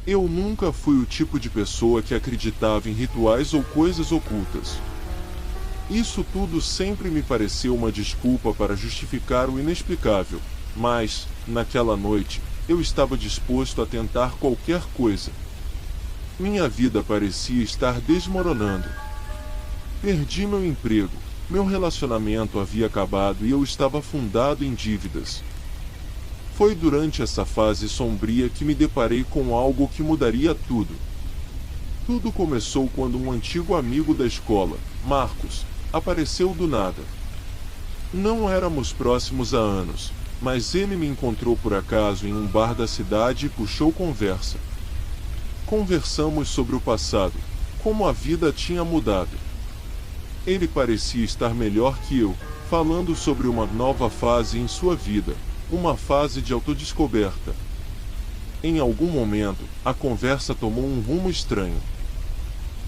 Eu nunca fui o tipo de pessoa que acreditava em rituais ou coisas ocultas. Isso tudo sempre me pareceu uma desculpa para justificar o inexplicável, mas, naquela noite, eu estava disposto a tentar qualquer coisa. Minha vida parecia estar desmoronando. Perdi meu emprego, meu relacionamento havia acabado e eu estava afundado em dívidas. Foi durante essa fase sombria que me deparei com algo que mudaria tudo. Tudo começou quando um antigo amigo da escola, Marcos, apareceu do nada. Não éramos próximos há anos, mas ele me encontrou por acaso em um bar da cidade e puxou conversa. Conversamos sobre o passado, como a vida tinha mudado. Ele parecia estar melhor que eu, falando sobre uma nova fase em sua vida, uma fase de autodescoberta. Em algum momento, a conversa tomou um rumo estranho.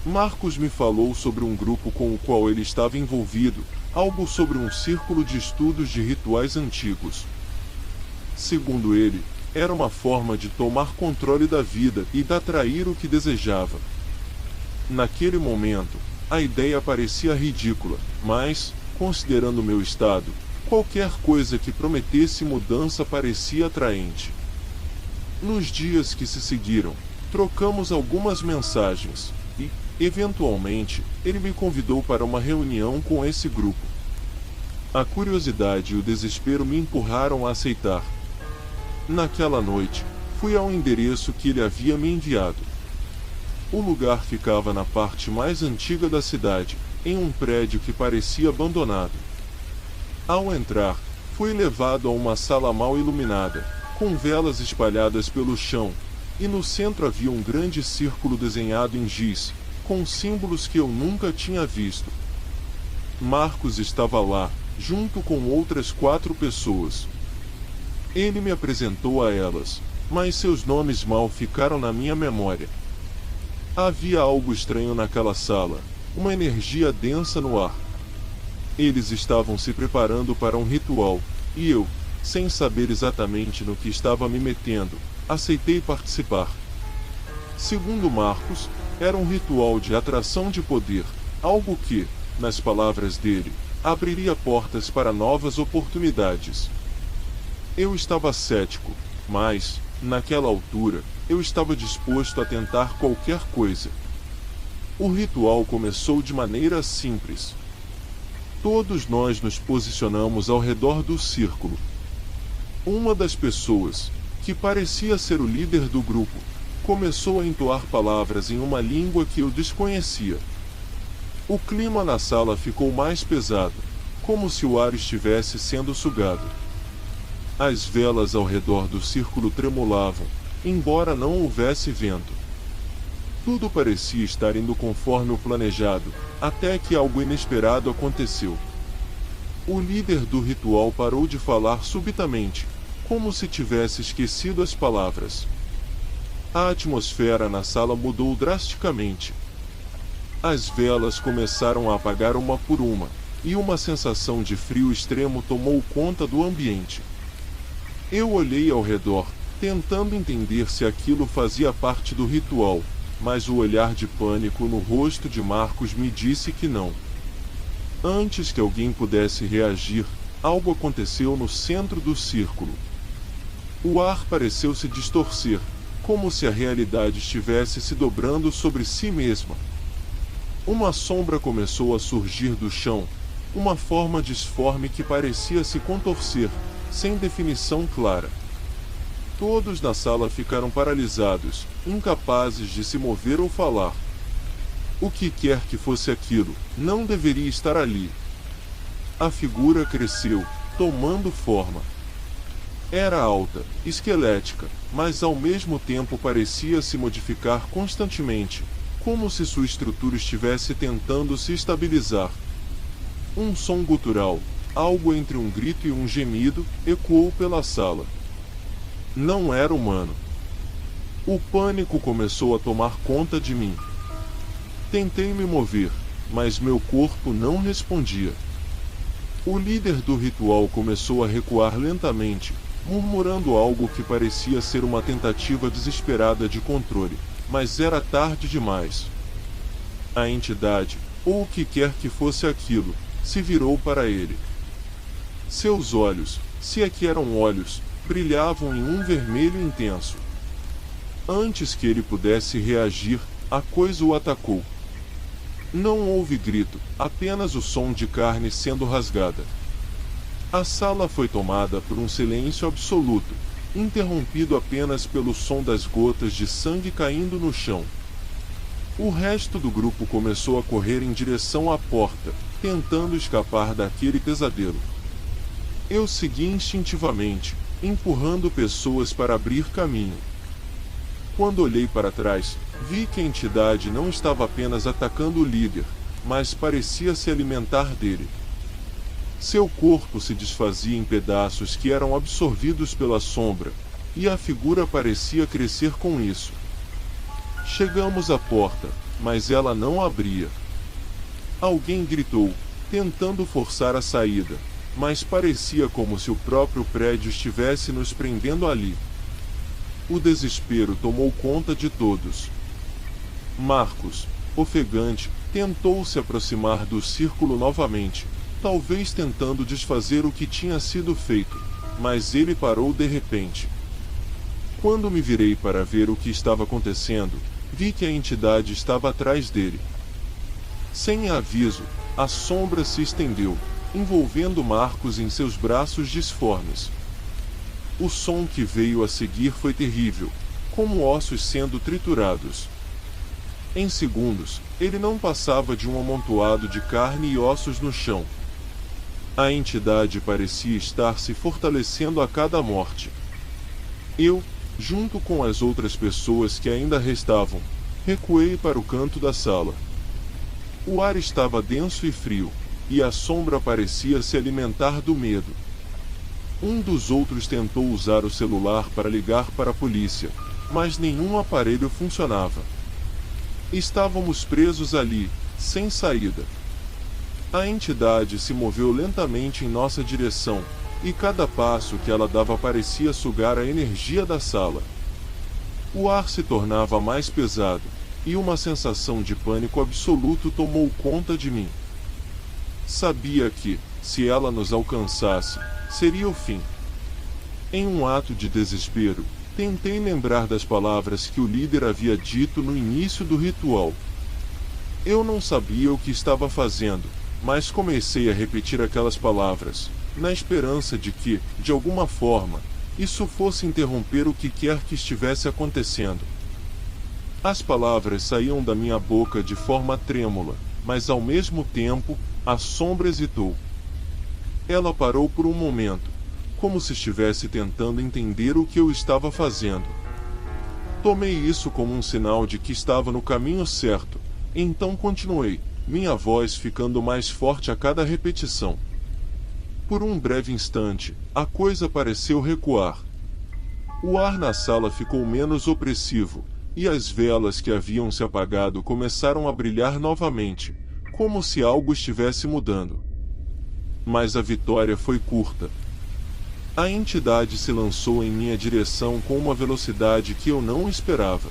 Marcos me falou sobre um grupo com o qual ele estava envolvido, algo sobre um círculo de estudos de rituais antigos. Segundo ele, era uma forma de tomar controle da vida e de atrair o que desejava. Naquele momento, a ideia parecia ridícula, mas, considerando meu estado, qualquer coisa que prometesse mudança parecia atraente. Nos dias que se seguiram, trocamos algumas mensagens e, eventualmente, ele me convidou para uma reunião com esse grupo. A curiosidade e o desespero me empurraram a aceitar. Naquela noite, fui ao endereço que ele havia me enviado. O lugar ficava na parte mais antiga da cidade, em um prédio que parecia abandonado. Ao entrar, fui levado a uma sala mal iluminada, com velas espalhadas pelo chão, e no centro havia um grande círculo desenhado em giz, com símbolos que eu nunca tinha visto. Marcos estava lá, junto com outras 4 pessoas. Ele me apresentou a elas, mas seus nomes mal ficaram na minha memória. Havia algo estranho naquela sala, uma energia densa no ar. Eles estavam se preparando para um ritual, e eu, sem saber exatamente no que estava me metendo, aceitei participar. Segundo Marcos, era um ritual de atração de poder, algo que, nas palavras dele, abriria portas para novas oportunidades. Eu estava cético, mas, naquela altura, eu estava disposto a tentar qualquer coisa. O ritual começou de maneira simples. Todos nós nos posicionamos ao redor do círculo. Uma das pessoas, que parecia ser o líder do grupo, começou a entoar palavras em uma língua que eu desconhecia. O clima na sala ficou mais pesado, como se o ar estivesse sendo sugado. As velas ao redor do círculo tremulavam, embora não houvesse vento. Tudo parecia estar indo conforme o planejado, até que algo inesperado aconteceu. O líder do ritual parou de falar subitamente, como se tivesse esquecido as palavras. A atmosfera na sala mudou drasticamente. As velas começaram a apagar uma por uma, e uma sensação de frio extremo tomou conta do ambiente. Eu olhei ao redor, tentando entender se aquilo fazia parte do ritual, mas o olhar de pânico no rosto de Marcos me disse que não. Antes que alguém pudesse reagir, algo aconteceu no centro do círculo. O ar pareceu se distorcer, como se a realidade estivesse se dobrando sobre si mesma. Uma sombra começou a surgir do chão, uma forma disforme que parecia se contorcer, sem definição clara. Todos na sala ficaram paralisados, incapazes de se mover ou falar. O que quer que fosse aquilo, não deveria estar ali. A figura cresceu, tomando forma. Era alta, esquelética, mas ao mesmo tempo parecia se modificar constantemente, como se sua estrutura estivesse tentando se estabilizar. Um som gutural, algo entre um grito e um gemido, ecoou pela sala. Não era humano. O pânico começou a tomar conta de mim. Tentei me mover, mas meu corpo não respondia. O líder do ritual começou a recuar lentamente, murmurando algo que parecia ser uma tentativa desesperada de controle, mas era tarde demais. A entidade, ou o que quer que fosse aquilo, se virou para ele. Seus olhos, se é que eram olhos, brilhavam em um vermelho intenso. Antes que ele pudesse reagir, a coisa o atacou. Não houve grito, apenas o som de carne sendo rasgada. A sala foi tomada por um silêncio absoluto, interrompido apenas pelo som das gotas de sangue caindo no chão. O resto do grupo começou a correr em direção à porta, tentando escapar daquele pesadelo. Eu segui instintivamente, empurrando pessoas para abrir caminho. Quando olhei para trás, vi que a entidade não estava apenas atacando o líder, mas parecia se alimentar dele. Seu corpo se desfazia em pedaços que eram absorvidos pela sombra, e a figura parecia crescer com isso. Chegamos à porta, mas ela não abria. Alguém gritou, tentando forçar a saída, mas parecia como se o próprio prédio estivesse nos prendendo ali. O desespero tomou conta de todos. Marcos, ofegante, tentou se aproximar do círculo novamente, talvez tentando desfazer o que tinha sido feito, mas ele parou de repente. Quando me virei para ver o que estava acontecendo, vi que a entidade estava atrás dele. Sem aviso, a sombra se estendeu, envolvendo Marcos em seus braços disformes. O som que veio a seguir foi terrível, como ossos sendo triturados. Em segundos, ele não passava de um amontoado de carne e ossos no chão. A entidade parecia estar se fortalecendo a cada morte. Eu, junto com as outras pessoas que ainda restavam, recuei para o canto da sala. O ar estava denso e frio, e a sombra parecia se alimentar do medo. Um dos outros tentou usar o celular para ligar para a polícia, mas nenhum aparelho funcionava. Estávamos presos ali, sem saída. A entidade se moveu lentamente em nossa direção, e cada passo que ela dava parecia sugar a energia da sala. O ar se tornava mais pesado, e uma sensação de pânico absoluto tomou conta de mim. Sabia que, se ela nos alcançasse, seria o fim. Em um ato de desespero, tentei lembrar das palavras que o líder havia dito no início do ritual. Eu não sabia o que estava fazendo, mas comecei a repetir aquelas palavras, na esperança de que, de alguma forma, isso fosse interromper o que quer que estivesse acontecendo. As palavras saíam da minha boca de forma trêmula, mas ao mesmo tempo, a sombra hesitou. Ela parou por um momento, como se estivesse tentando entender o que eu estava fazendo. Tomei isso como um sinal de que estava no caminho certo, então continuei, minha voz ficando mais forte a cada repetição. Por um breve instante, a coisa pareceu recuar. O ar na sala ficou menos opressivo, e as velas que haviam se apagado começaram a brilhar novamente, como se algo estivesse mudando. Mas a vitória foi curta. A entidade se lançou em minha direção com uma velocidade que eu não esperava.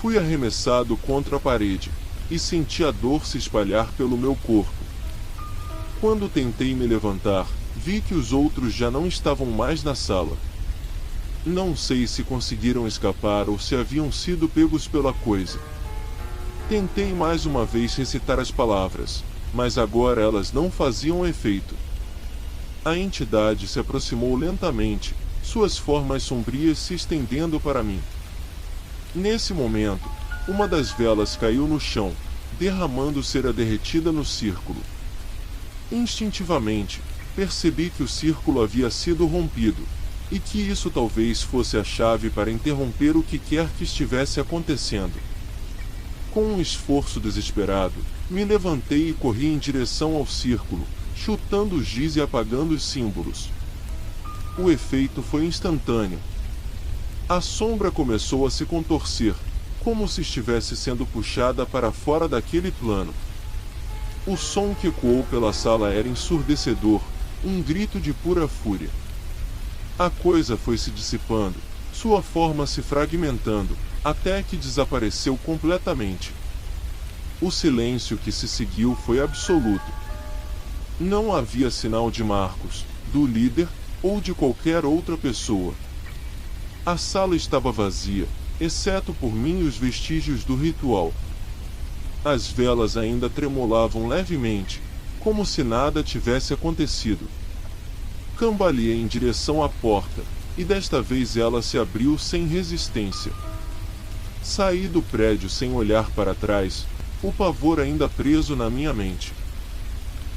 Fui arremessado contra a parede, e senti a dor se espalhar pelo meu corpo. Quando tentei me levantar, vi que os outros já não estavam mais na sala. Não sei se conseguiram escapar ou se haviam sido pegos pela coisa. Tentei mais uma vez recitar as palavras, mas agora elas não faziam efeito. A entidade se aproximou lentamente, suas formas sombrias se estendendo para mim. Nesse momento, uma das velas caiu no chão, derramando cera derretida no círculo. Instintivamente, percebi que o círculo havia sido rompido, e que isso talvez fosse a chave para interromper o que quer que estivesse acontecendo. Com um esforço desesperado, me levantei e corri em direção ao círculo, chutando o giz e apagando os símbolos. O efeito foi instantâneo. A sombra começou a se contorcer, como se estivesse sendo puxada para fora daquele plano. O som que ecoou pela sala era ensurdecedor, um grito de pura fúria. A coisa foi se dissipando, sua forma se fragmentando, até que desapareceu completamente. O silêncio que se seguiu foi absoluto. Não havia sinal de Marcos, do líder, ou de qualquer outra pessoa. A sala estava vazia, exceto por mim e os vestígios do ritual. As velas ainda tremulavam levemente, como se nada tivesse acontecido. Cambaleei em direção à porta, e desta vez ela se abriu sem resistência. Saí do prédio sem olhar para trás, o pavor ainda preso na minha mente.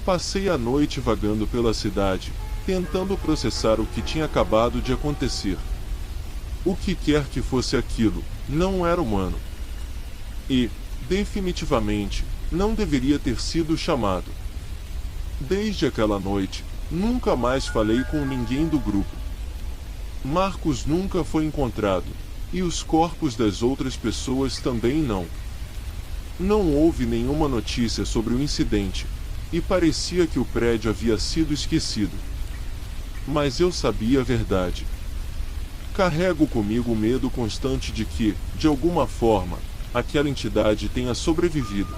Passei a noite vagando pela cidade, tentando processar o que tinha acabado de acontecer. O que quer que fosse aquilo, não era humano. E, definitivamente, não deveria ter sido chamado. Desde aquela noite, nunca mais falei com ninguém do grupo. Marcos nunca foi encontrado, e os corpos das outras pessoas também não. Não houve nenhuma notícia sobre o incidente, e parecia que o prédio havia sido esquecido. Mas eu sabia a verdade. Carrego comigo o medo constante de que, de alguma forma, aquela entidade tenha sobrevivido.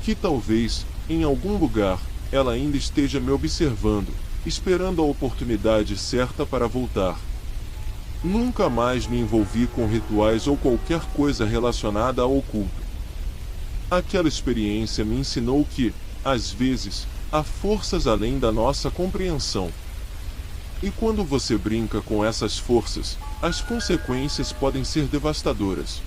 Que talvez, em algum lugar, ela ainda esteja me observando, esperando a oportunidade certa para voltar. Nunca mais me envolvi com rituais ou qualquer coisa relacionada ao oculto. Aquela experiência me ensinou que, às vezes, há forças além da nossa compreensão. E quando você brinca com essas forças, as consequências podem ser devastadoras.